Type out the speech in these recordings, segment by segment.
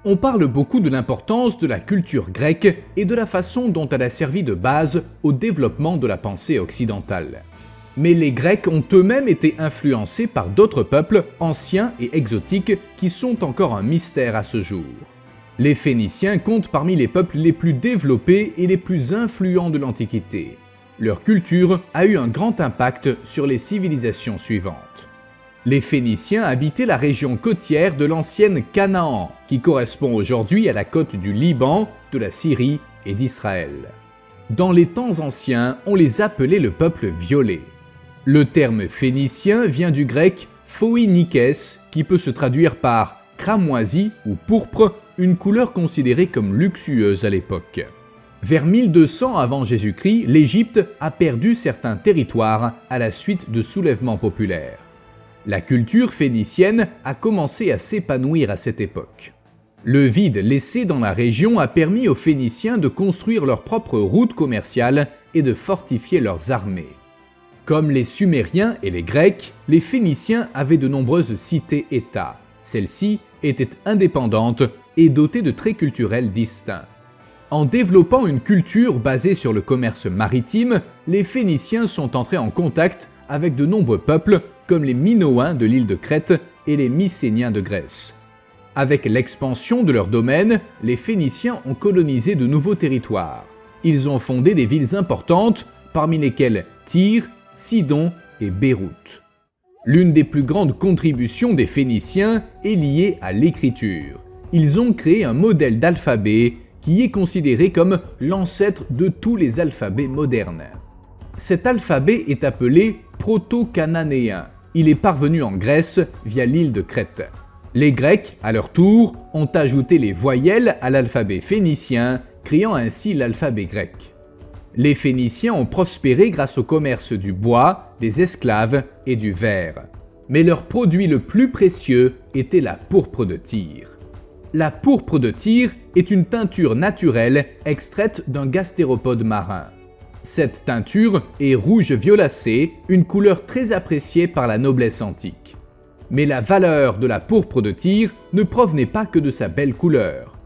On parle beaucoup de l'importance de la culture grecque et de la façon dont elle a servi de base au développement de la pensée occidentale. Mais les Grecs ont eux-mêmes été influencés par d'autres peuples anciens et exotiques qui sont encore un mystère à ce jour. Les Phéniciens comptent parmi les peuples les plus développés et les plus influents de l'Antiquité. Leur culture a eu un grand impact sur les civilisations suivantes. Les Phéniciens habitaient la région côtière de l'ancienne Canaan, qui correspond aujourd'hui à la côte du Liban, de la Syrie et d'Israël. Dans les temps anciens, on les appelait le peuple violet. Le terme phénicien vient du grec phoinikes, qui peut se traduire par cramoisi ou pourpre, une couleur considérée comme luxueuse à l'époque. Vers 1200 avant Jésus-Christ, l'Égypte a perdu certains territoires à la suite de soulèvements populaires. La culture phénicienne a commencé à s'épanouir à cette époque. Le vide laissé dans la région a permis aux Phéniciens de construire leurs propres routes commerciales et de fortifier leurs armées. Comme les Sumériens et les Grecs, les Phéniciens avaient de nombreuses cités-États. Celles-ci étaient indépendantes et dotées de traits culturels distincts. En développant une culture basée sur le commerce maritime, les Phéniciens sont entrés en contact avec de nombreux peuples comme les Minoens de l'île de Crète et les Mycéniens de Grèce. Avec l'expansion de leur domaine, les Phéniciens ont colonisé de nouveaux territoires. Ils ont fondé des villes importantes, parmi lesquelles Tyr, Sidon et Beyrouth. L'une des plus grandes contributions des Phéniciens est liée à l'écriture. Ils ont créé un modèle d'alphabet qui est considéré comme l'ancêtre de tous les alphabets modernes. Cet alphabet est appelé proto-cananéen. Il est parvenu en Grèce via l'île de Crète. Les Grecs, à leur tour, ont ajouté les voyelles à l'alphabet phénicien, créant ainsi l'alphabet grec. Les Phéniciens ont prospéré grâce au commerce du bois, des esclaves et du verre. Mais leur produit le plus précieux était la pourpre de Tyr. La pourpre de Tyr est une teinture naturelle extraite d'un gastéropode marin. Cette teinture est rouge violacé, une couleur très appréciée par la noblesse antique. Mais la valeur de la pourpre de Tyr ne provenait pas que de sa belle couleur.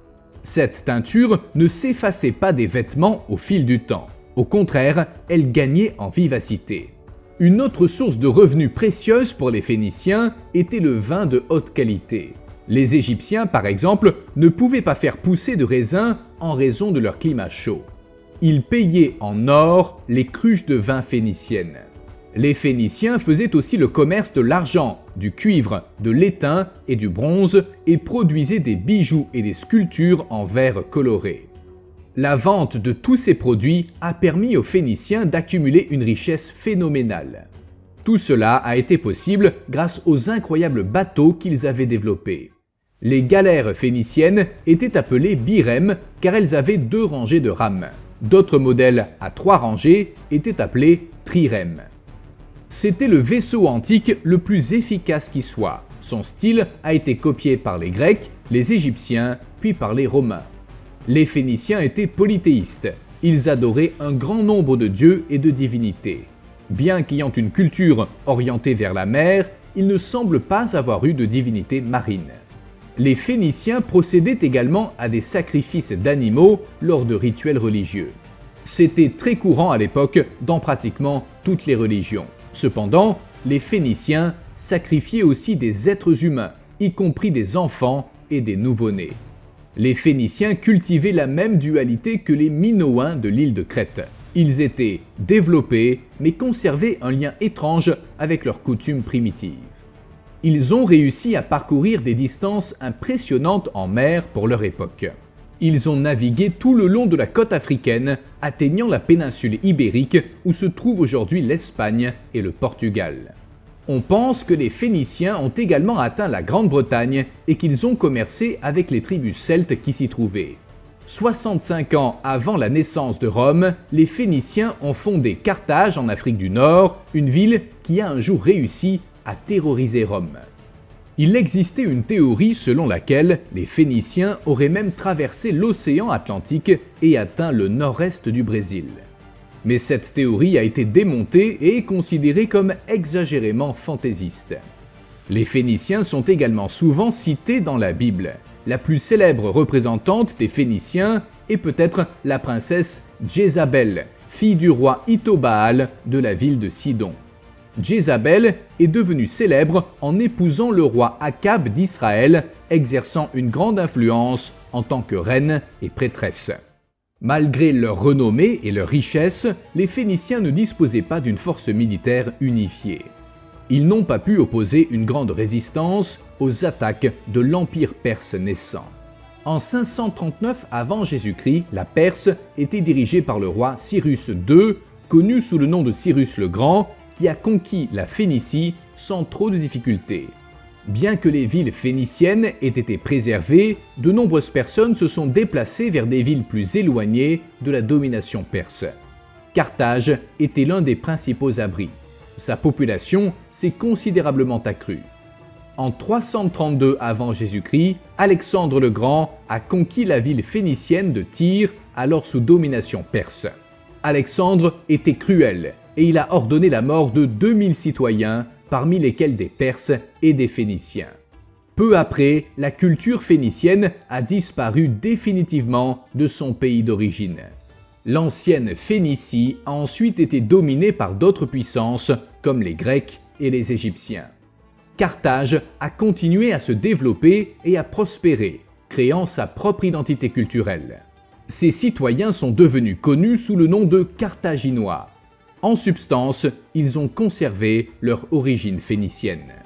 Cette teinture ne s'effaçait pas des vêtements au fil du temps. Au contraire, elle gagnait en vivacité. Une autre source de revenus précieuse pour les Phéniciens était le vin de haute qualité. Les Égyptiens, par exemple, ne pouvaient pas faire pousser de raisins en raison de leur climat chaud. Ils payaient en or les cruches de vin phéniciennes. Les Phéniciens faisaient aussi le commerce de l'argent, du cuivre, de l'étain et du bronze et produisaient des bijoux et des sculptures en verre coloré. La vente de tous ces produits a permis aux Phéniciens d'accumuler une richesse phénoménale. Tout cela a été possible grâce aux incroyables bateaux qu'ils avaient développés. Les galères phéniciennes étaient appelées birèmes car elles avaient 2 rangées de rames. D'autres modèles à 3 rangées étaient appelés trirèmes. C'était le vaisseau antique le plus efficace qui soit. Son style a été copié par les Grecs, les Égyptiens, puis par les Romains. Les Phéniciens étaient polythéistes. Ils adoraient un grand nombre de dieux et de divinités. Bien qu'ayant une culture orientée vers la mer, ils ne semblent pas avoir eu de divinité marine. Les Phéniciens procédaient également à des sacrifices d'animaux lors de rituels religieux. C'était très courant à l'époque dans pratiquement toutes les religions. Cependant, les Phéniciens sacrifiaient aussi des êtres humains, y compris des enfants et des nouveau-nés. Les Phéniciens cultivaient la même dualité que les Minoens de l'île de Crète. Ils étaient développés, mais conservaient un lien étrange avec leurs coutumes primitives. Ils ont réussi à parcourir des distances impressionnantes en mer pour leur époque. Ils ont navigué tout le long de la côte africaine, atteignant la péninsule ibérique où se trouvent aujourd'hui l'Espagne et le Portugal. On pense que les Phéniciens ont également atteint la Grande-Bretagne et qu'ils ont commercé avec les tribus celtes qui s'y trouvaient. 65 ans avant la naissance de Rome, les Phéniciens ont fondé Carthage en Afrique du Nord, une ville qui a un jour réussi à terroriser Rome. Il existait une théorie selon laquelle les Phéniciens auraient même traversé l'océan Atlantique et atteint le nord-est du Brésil. Mais cette théorie a été démontée et est considérée comme exagérément fantaisiste. Les Phéniciens sont également souvent cités dans la Bible. La plus célèbre représentante des Phéniciens est peut-être la princesse Jézabel, fille du roi Itobaal de la ville de Sidon. Jézabel est devenue célèbre en épousant le roi Akab d'Israël, exerçant une grande influence en tant que reine et prêtresse. Malgré leur renommée et leur richesse, les Phéniciens ne disposaient pas d'une force militaire unifiée. Ils n'ont pas pu opposer une grande résistance aux attaques de l'Empire perse naissant. En 539 avant Jésus-Christ, la Perse était dirigée par le roi Cyrus II, connu sous le nom de Cyrus le Grand, qui a conquis la Phénicie sans trop de difficultés. Bien que les villes phéniciennes aient été préservées, de nombreuses personnes se sont déplacées vers des villes plus éloignées de la domination perse. Carthage était l'un des principaux abris. Sa population s'est considérablement accrue. En 332 avant Jésus-Christ, Alexandre le Grand a conquis la ville phénicienne de Tyr, alors sous domination perse. Alexandre était cruel et il a ordonné la mort de 2000 citoyens, parmi lesquels des Perses et des Phéniciens. Peu après, la culture phénicienne a disparu définitivement de son pays d'origine. L'ancienne Phénicie a ensuite été dominée par d'autres puissances comme les Grecs et les Égyptiens. Carthage a continué à se développer et à prospérer, créant sa propre identité culturelle. Ses citoyens sont devenus connus sous le nom de Carthaginois. En substance, ils ont conservé leur origine phénicienne.